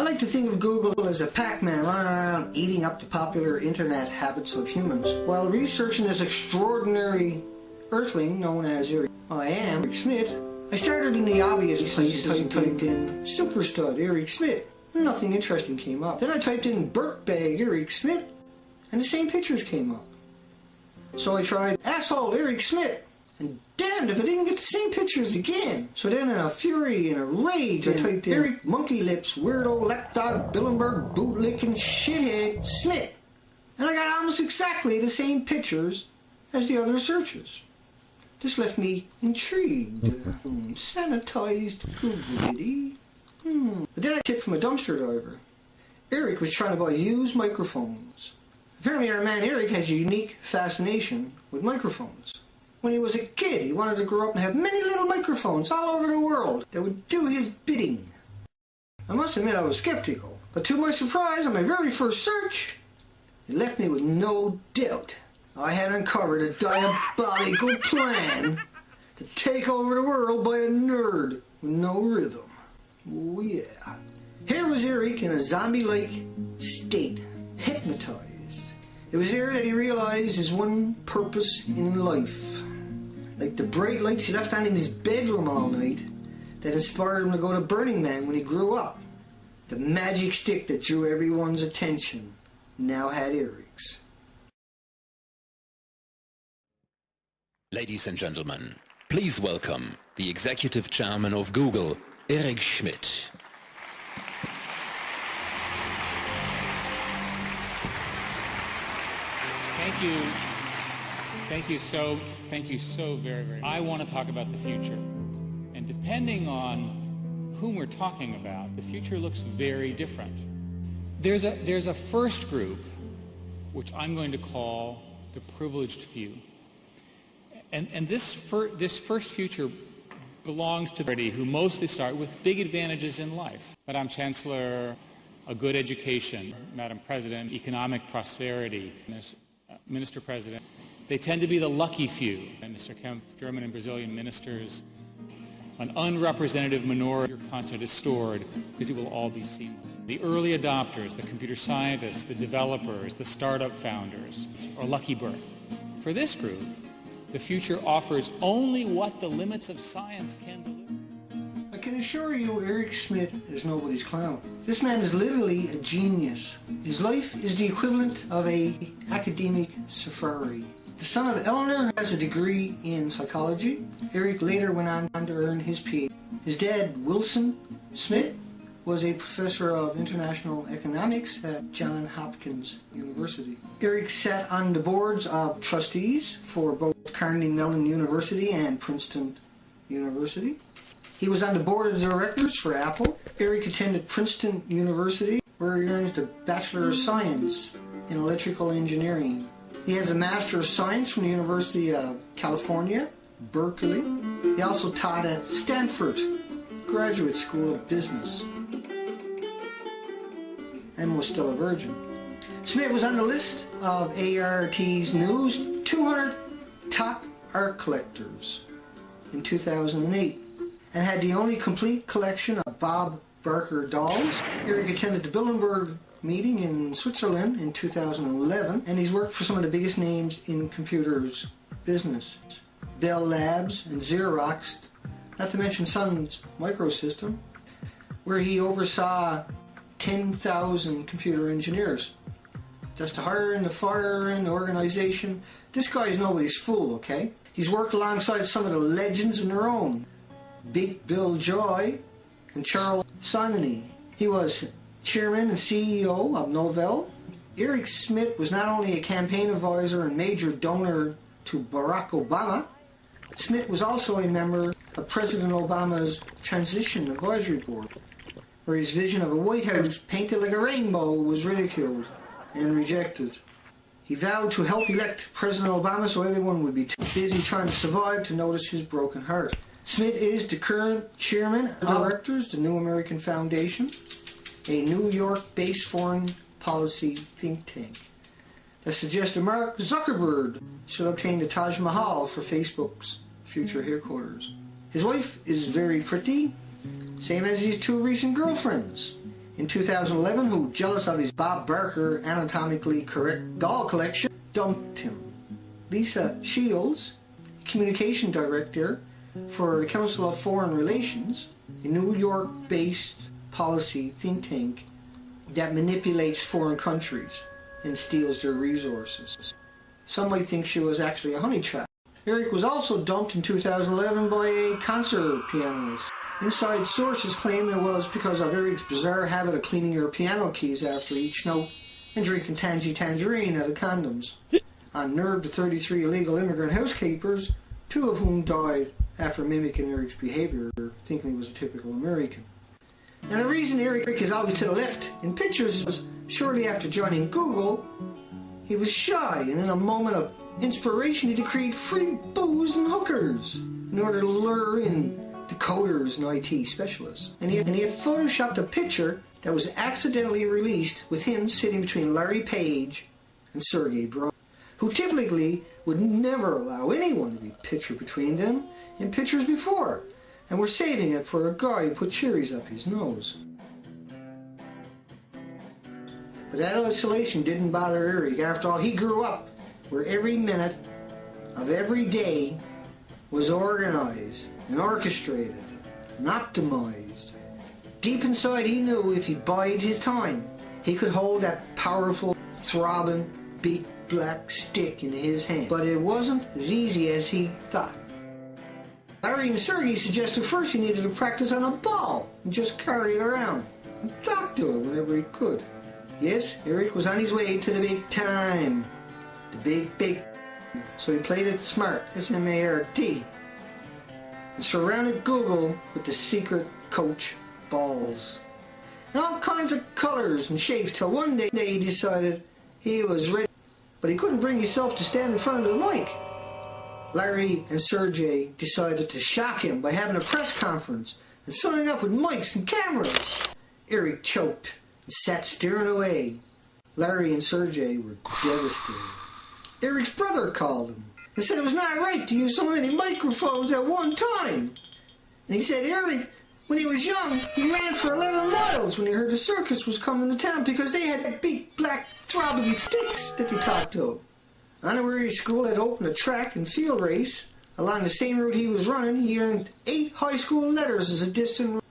like to think of Google as a Pac-Man running around eating up the popular internet habits of humans. While researching this extraordinary earthling known as Eric Schmidt, I started in the obvious places and typed in Superstud Eric Schmidt, and nothing interesting came up. Then I typed in Burpbag Eric Schmidt, and the same pictures came up. So I tried Asshole Eric Schmidt, and damned if I didn't get the same pictures again. So then in a fury and a rage, I typed in Eric Monkey Lips, Weirdo, Lapdog, Billenberg, Bootlicking, Shithead, Schmidt. And I got almost exactly the same pictures as the other searches. This left me intrigued. Sanitized Googleity. But then I tipped from a dumpster diver. Eric was trying to buy used microphones. Apparently our man Eric has a unique fascination with microphones. When he was a kid, he wanted to grow up and have many little microphones all over the world that would do his bidding. I must admit I was skeptical, but to my surprise, on my very first search, it left me with no doubt. I had uncovered a diabolical plan to take over the world by a nerd with no rhythm. Oh yeah. Here was Eric in a zombie-like state, hypnotized. It was here that he realized his one purpose in life. Like the bright lights he left on in his bedroom all night that inspired him to go to Burning Man when he grew up. The magic stick that drew everyone's attention now had Eric's. Ladies and gentlemen, please welcome the Executive Chairman of Google, Eric Schmidt. Thank you. Thank you so very much. I want to talk about the future. And depending on whom we're talking about, the future looks very different. There's a first group, which I'm going to call the privileged few. And this first future belongs to everybody who mostly start with big advantages in life. Madam Chancellor, a good education, Madam President, economic prosperity, Minister President. They tend to be the lucky few. And Mr. Kempf, German and Brazilian ministers, an unrepresentative minority, your content is stored because it will all be seamless. The early adopters, the computer scientists, the developers, the startup founders, or lucky birth. For this group, the future offers only what the limits of science can deliver. I can assure you Eric Schmidt is nobody's clown. This man is literally a genius. His life is the equivalent of an academic safari. The son of Eleanor has a degree in psychology. Eric later went on to earn his PhD. His dad, Wilson Schmidt, was a professor of international economics at Johns Hopkins University. Eric sat on the boards of trustees for both Carnegie Mellon University and Princeton University. He was on the board of directors for Apple. Eric attended Princeton University, where he earned a Bachelor of Science in Electrical Engineering. He has a Master of Science from the University of California, Berkeley. He also taught at Stanford Graduate School of Business and was still a virgin. Schmidt was on the list of ART's News 200 Top Art Collectors in 2008 and had the only complete collection of Bob Barker dolls. Eric attended the Bilderberg meeting in Switzerland in 2011, and he's worked for some of the biggest names in computers business. Bell Labs and Xerox, not to mention Sun's Microsystem, where he oversaw 10,000 computer engineers. Just to hire and to fire in the organization. This guy is nobody's fool, okay? He's worked alongside some of the legends in their own. Big Bill Joy and Charles Simonyi. He was chairman and CEO of Novell. Eric Schmidt was not only a campaign advisor and major donor to Barack Obama, Schmidt was also a member of President Obama's Transition Advisory Board, where his vision of a White House painted like a rainbow was ridiculed and rejected. He vowed to help elect President Obama so everyone would be too busy trying to survive to notice his broken heart. Schmidt is the current chairman of directors, the New American Foundation, a New York-based foreign policy think tank that suggested Mark Zuckerberg should obtain the Taj Mahal for Facebook's future headquarters. His wife is very pretty, same as his two recent girlfriends. in 2011 who, jealous of his Bob Barker anatomically correct doll collection, dumped him. Lisa Shields, communication director for the Council of Foreign Relations, a New York-based policy think tank that manipulates foreign countries and steals their resources. Some might think she was actually a honey trap. Eric was also dumped in 2011 by a concert pianist. Inside sources claim it was because of Eric's bizarre habit of cleaning her piano keys after each note and drinking tangerine out of condoms. Unnerved, the 33 illegal immigrant housekeepers, 2 of whom died after mimicking Eric's behavior, thinking he was a typical American. Now the reason Eric is always to the left in pictures was shortly after joining Google, he was shy, and in a moment of inspiration he decreed free booze and hookers in order to lure in decoders and IT specialists. And he had photoshopped a picture that was accidentally released with him sitting between Larry Page and Sergey Brin, who typically would never allow anyone to be pictured between them in pictures before, and were saving it for a guy who put cherries up his nose. But that isolation didn't bother Eric. After all, he grew up where every minute of every day was organized and orchestrated and optimized. Deep inside he knew if he bided his time, he could hold that powerful, throbbing, big black stick in his hand. But it wasn't as easy as he thought. Larry and Sergey suggested first he needed to practice on a ball and just carry it around and talk to it whenever he could. Yes, Eric was on his way to the big time. The big. So he played it smart, S-M-A-R-T, and surrounded Google with the secret coach balls. And all kinds of colors and shapes till one day he decided he was ready. But he couldn't bring himself to stand in front of the mic. Larry and Sergey decided to shock him by having a press conference and filling up with mics and cameras. Eric choked and sat staring away. Larry and Sergey were devastated. Eric's brother called him and said it was not right to use so many microphones at one time. And he said Eric, when he was young, he ran for 11 miles when he heard the circus was coming to town because they had big black throbbing sticks that they talked to. Honorary school had opened a track and field race. Along the same route he was running, he earned 8 high school letters as a distant runner.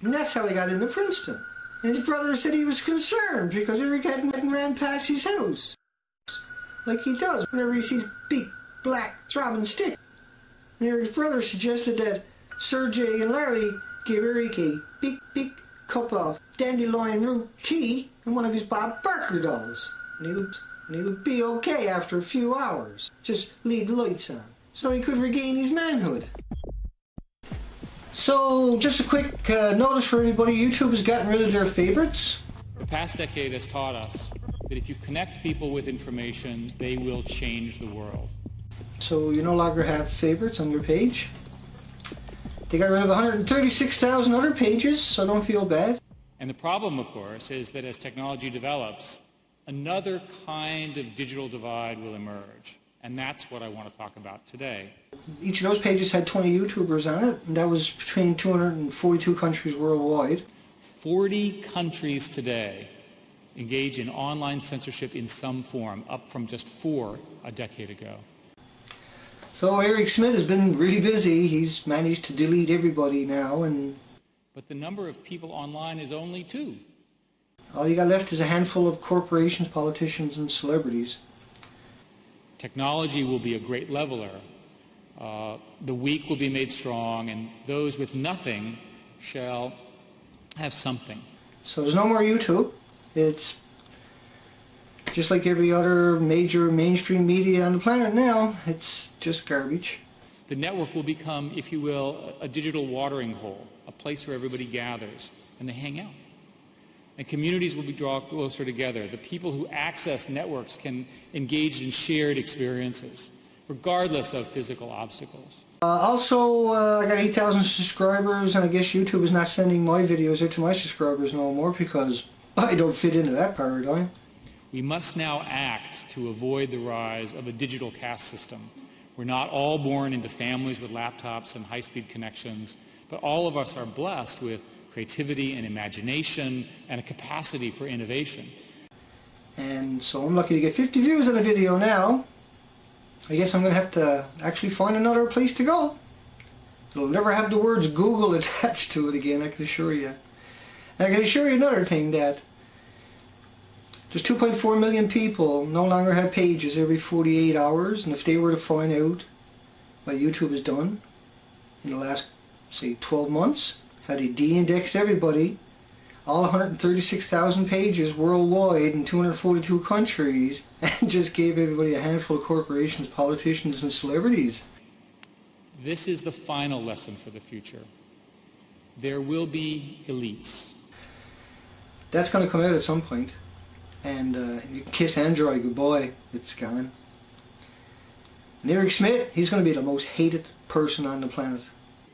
And that's how he got into Princeton. And his brother said he was concerned because Eric hadn't ran past his house, like he does whenever he sees big, black, throbbing stick. And Eric's brother suggested that Sergey and Larry give Eric a big cup of dandelion root tea and one of his Bob Barker dolls. And he would be okay after a few hours. Just leave the lights on, so he could regain his manhood. So, just a quick notice for everybody, YouTube has gotten rid of their favorites. The past decade has taught us that if you connect people with information, they will change the world. So you no longer have favorites on your page. They got rid of 136,000 other pages, so don't feel bad. And the problem, of course, is that as technology develops, another kind of digital divide will emerge. And that's what I want to talk about today. Each of those pages had 20 YouTubers on it, and that was between 242 countries worldwide. 40 countries today engage in online censorship in some form, up from just 4 a decade ago. So Eric Schmidt has been really busy. He's managed to delete everybody now, But the number of people online is only 2. All you got left is a handful of corporations, politicians, and celebrities. Technology will be a great leveler. The weak will be made strong, and those with nothing shall have something. So there's no more YouTube. It's just like every other major mainstream media on the planet now. It's just garbage. The network will become, if you will, a digital watering hole, a place where everybody gathers and they hang out. And communities will be drawn closer together. The people who access networks can engage in shared experiences, regardless of physical obstacles. I got 8,000 subscribers, and I guess YouTube is not sending my videos out to my subscribers no more because I don't fit into that paradigm. We must now act to avoid the rise of a digital caste system. We're not all born into families with laptops and high-speed connections, but all of us are blessed with creativity and imagination and a capacity for innovation. And so I'm lucky to get 50 views on a video now. I guess I'm going to have to actually find another place to go. It'll never have the words Google attached to it again, I can assure you. And I can assure you another thing, that there's 2.4 million people no longer have pages every 48 hours, and if they were to find out what YouTube has done in the last, say, 12 months, how they de-indexed everybody, all 136,000 pages worldwide in 242 countries, and just gave everybody a handful of corporations, politicians, and celebrities. This is the final lesson for the future. There will be elites. That's going to come out at some point. And you can kiss Android goodbye. It's gone. And Eric Schmidt, he's going to be the most hated person on the planet.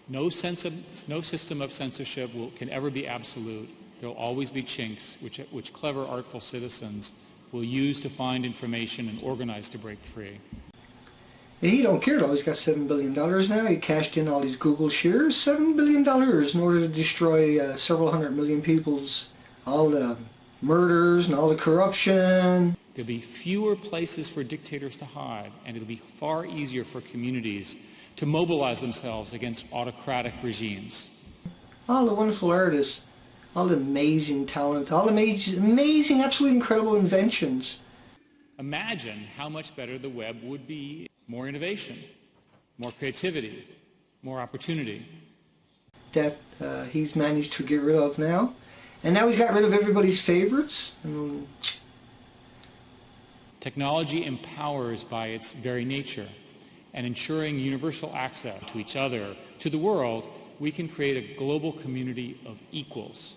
No system of censorship can ever be absolute. There will always be chinks which clever, artful citizens will use to find information and organize to break free. Yeah, he don't care though. He's got $7 billion now. He cashed in all these Google shares. $7 billion in order to destroy several hundred million people's, all the murders and all the corruption. There'll be fewer places for dictators to hide, and it'll be far easier for communities to mobilize themselves against autocratic regimes. All the wonderful artists, all the amazing talent, all the amazing, absolutely incredible inventions. Imagine how much better the web would be. More innovation, more creativity, more opportunity. That he's managed to get rid of now. And now he's got rid of everybody's favorites. Technology empowers by its very nature, and ensuring universal access to each other, to the world, we can create a global community of equals.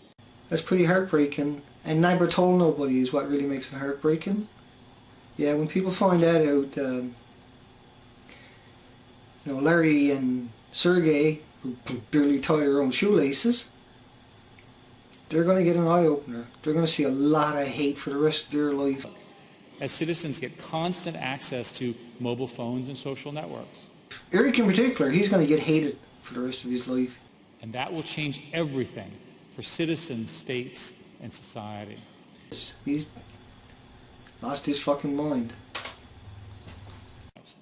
That's pretty heartbreaking, and never told nobody is what really makes it heartbreaking. Yeah, when people find that out, Larry and Sergey, who barely tie their own shoelaces, they're going to get an eye-opener. They're going to see a lot of hate for the rest of their life. As citizens get constant access to mobile phones and social networks. Eric in particular, he's going to get hated for the rest of his life. And that will change everything for citizens, states, and society. He's lost his fucking mind.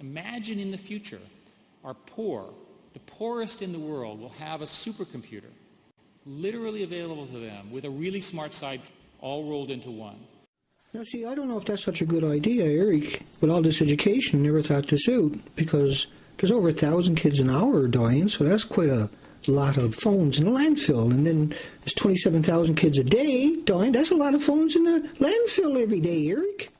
Imagine in the future, our poor, the poorest in the world, will have a supercomputer literally available to them with a really smart side all rolled into one. Now see, I don't know if that's such a good idea, Eric. With all this education, never thought this out, because there's over 1,000 kids an hour dying, so that's quite a lot of phones in the landfill. And then there's 27,000 kids a day dying. That's a lot of phones in the landfill every day, Eric.